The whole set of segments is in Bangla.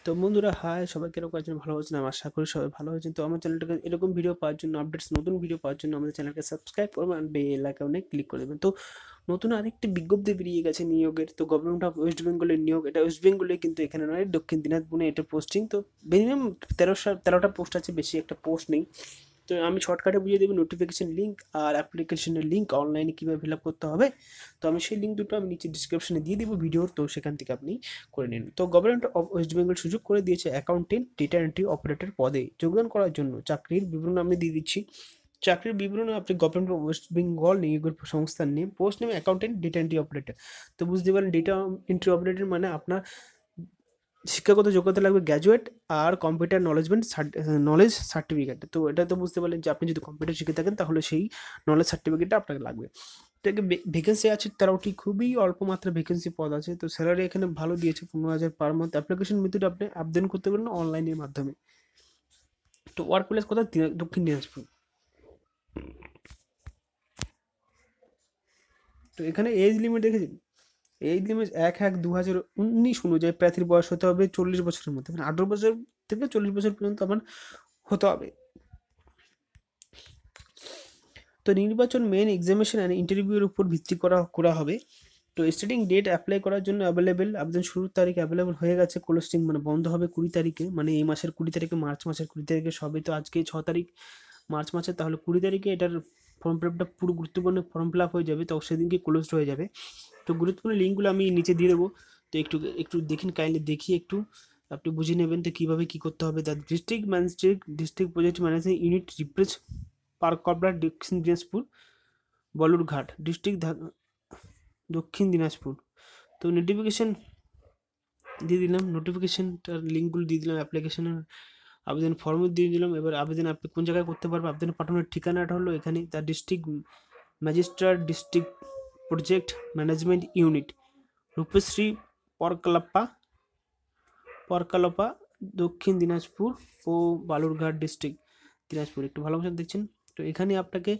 তো বন্ধুরা হাই, সবাই কিরকম আছেন? ভালো আছেন? আমি আশা করি সবাই ভালো আছেন। তো আমার চ্যানেলটাকে এরকম ভিডিও পাওয়ার জন্য, আপডেটস নতুন ভিডিও পাওয়ার জন্য আমাদের চ্যানেলকে সাবস্ক্রাইব করবেন আর বেল আইকনে ক্লিক করে দেবেন। তো নতুন আরেকটি বিজ্ঞপ্তি বেরিয়ে গেছে নিয়োগের। তো গভর্নমেন্ট অফ ওয়েস্ট বেঙ্গলের নিয়োগ, এটা ওয়েস্ট বেঙ্গলে কিন্তু এখানে নয়, দক্ষিণ দিনাজপুরে এটা পোস্টিং। তো মিনিমাম 13টা পোস্ট আছে, বেশি একটা পোস্ট নেই। তো আমি শর্টকাটে বুঝিয়ে দেবো নোটিফিকেশন লিঙ্ক আর অ্যাপ্লিকেশনের লিঙ্ক অনলাইনে কীভাবে ফিল আপ করতে হবে। তো আমি সেই লিঙ্ক দুটো আমি নিচে ডিসক্রিপশনে দিয়ে দেবো ভিডিওর, তো সেখান থেকে আপনি করে নিন। তো গভর্নমেন্ট অফ ওয়েস্ট বেঙ্গল সুযোগ করে দিয়েছে অ্যাকাউন্টেন্ট ডেটা এন্ট্রি অপারেটর পদে যোগদান করার জন্য। চাকরির বিবরণ আমি দিয়ে দিচ্ছি। চাকরির বিবরণে আপনি গভর্নমেন্ট অফ ওয়েস্ট বেঙ্গল নিয়োগের সংস্থার name, post name accountant data entry operator. তো বুঝতে পারেন ডেটা এন্ট্রি অপারেটর মানে আপনার শিক্ষাগত যোগ্যতা লাগবে গ্র্যাজুয়েট আর কম্পিউটার নলেজ সার্টিফিকেট। তো এটা তো বুঝতে পারলেন যে আপনি যদি কম্পিউটার শিখে থাকেন তাহলে সেই নলেজ সার্টিফিকেটটা আপনাকে লাগবে। তো ভ্যাকেন্সি আছে 13টি, খুবই অল্প মাত্রা ভ্যাকেন্সি পদ আছে। তো স্যালারি এখানে ভালো দিয়েছে, 15,000 পার মান্থ। অ্যাপ্লিকেশন মেথড আপনি আবেদন করতে পারেন অনলাইনের মাধ্যমে। তো ওয়ার্ক প্লেস কোথায়? দক্ষিণ দিনাজপুর। তো এখানে এজ লিমিট দেখেছেন, এজ লিমিট 1/1/2019 অনুযায়ী প্রার্থীর বয়স হতে হবে 40 বছরের মধ্যে, মানে 18 বছর থেকে 40 বছর পর্যন্ত আমার হতে হবে। তো নির্বাচন মেন এক্সামিনেশন অ্যান্ড ইন্টারভিউর উপর ভিত্তি করা হবে। তো স্টার্টিং ডেট অ্যাপ্লাই করার জন্য অ্যাভেলেবেল, আবেদন শুরুর তারিখ অ্যাভেলেবেল হয়ে গেছে। ক্লোজিং মানে বন্ধ হবে 20 তারিখে, মানে এই মাসের 20 তারিখে, মার্চ মাসের 20 তারিখে। সবে তো আজকে 6 তারিখ মার্চ মাসের, তাহলে 20 তারিখে এটার ফর্ম ফিল আপটা পুরো গুরুত্বপূর্ণ ফর্ম ফিল আপ হয়ে যাবে, তো সেদিনকে ক্লোজড হয়ে যাবে। তো গুরুত্বপূর্ণ লিঙ্কগুলো আমি নিচে দিয়ে দেবো। তো একটু একটু দেখেন, কাইন্ডলি দেখিয়ে একটু আপনি বুঝে নেবেন তো কীভাবে কী করতে হবে। The district project manager unit রিপ্রেস পার্ক কবরা দক্ষিণ দিনাজপুর বলুরঘাট ডিস্ট্রিক্ট দক্ষিণ দিনাজপুর। তো নোটিফিকেশন দিয়ে দিলাম, নোটিফিকেশনটার লিঙ্কগুলো দিয়ে দিলাম, অ্যাপ্লিকেশনের আবেদন ফর্মও দিয়ে দিলাম। এবার আবেদন আপনি কোন জায়গায় করতে পারবেন, আবেদন পাঠানোর ঠিকানাটা হলো এখানে, the district magistrate district project management unit Rupashree Prakalpa Dakshin Dinajpur ও বালুরঘাট ডিস্ট্রিক্ট দিনাজপুর। একটু ভালো মতো দেখছেন। তো এখানে আপনাকে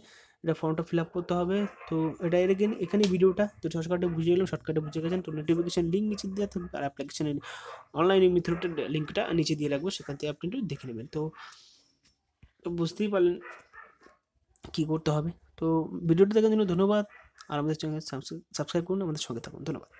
এটা ফর্মটা ফিল আপ করতে হবে। তো এটা এখানে ভিডিওটা তো শর্টকাটে বুঝিয়ে গেলাম, শর্টকাটে বুঝে গেছেন। তো নোটিফিকেশন লিঙ্ক নিচে দেওয়া থাকবে আর অ্যাপ্লিকেশনের অনলাইন মেথডের লিঙ্কটা নিচে দিয়ে রাখবো, সেখান থেকে আপনি একটু দেখে নেবেন। তো বুঝতেই পারলেন কী করতে হবে। তো ভিডিওটা দেখার জন্য ধন্যবাদ, আর আমাদের চ্যানেল সাবস্ক্রাইব করুন, আমাদের সঙ্গে থাকুন। ধন্যবাদ।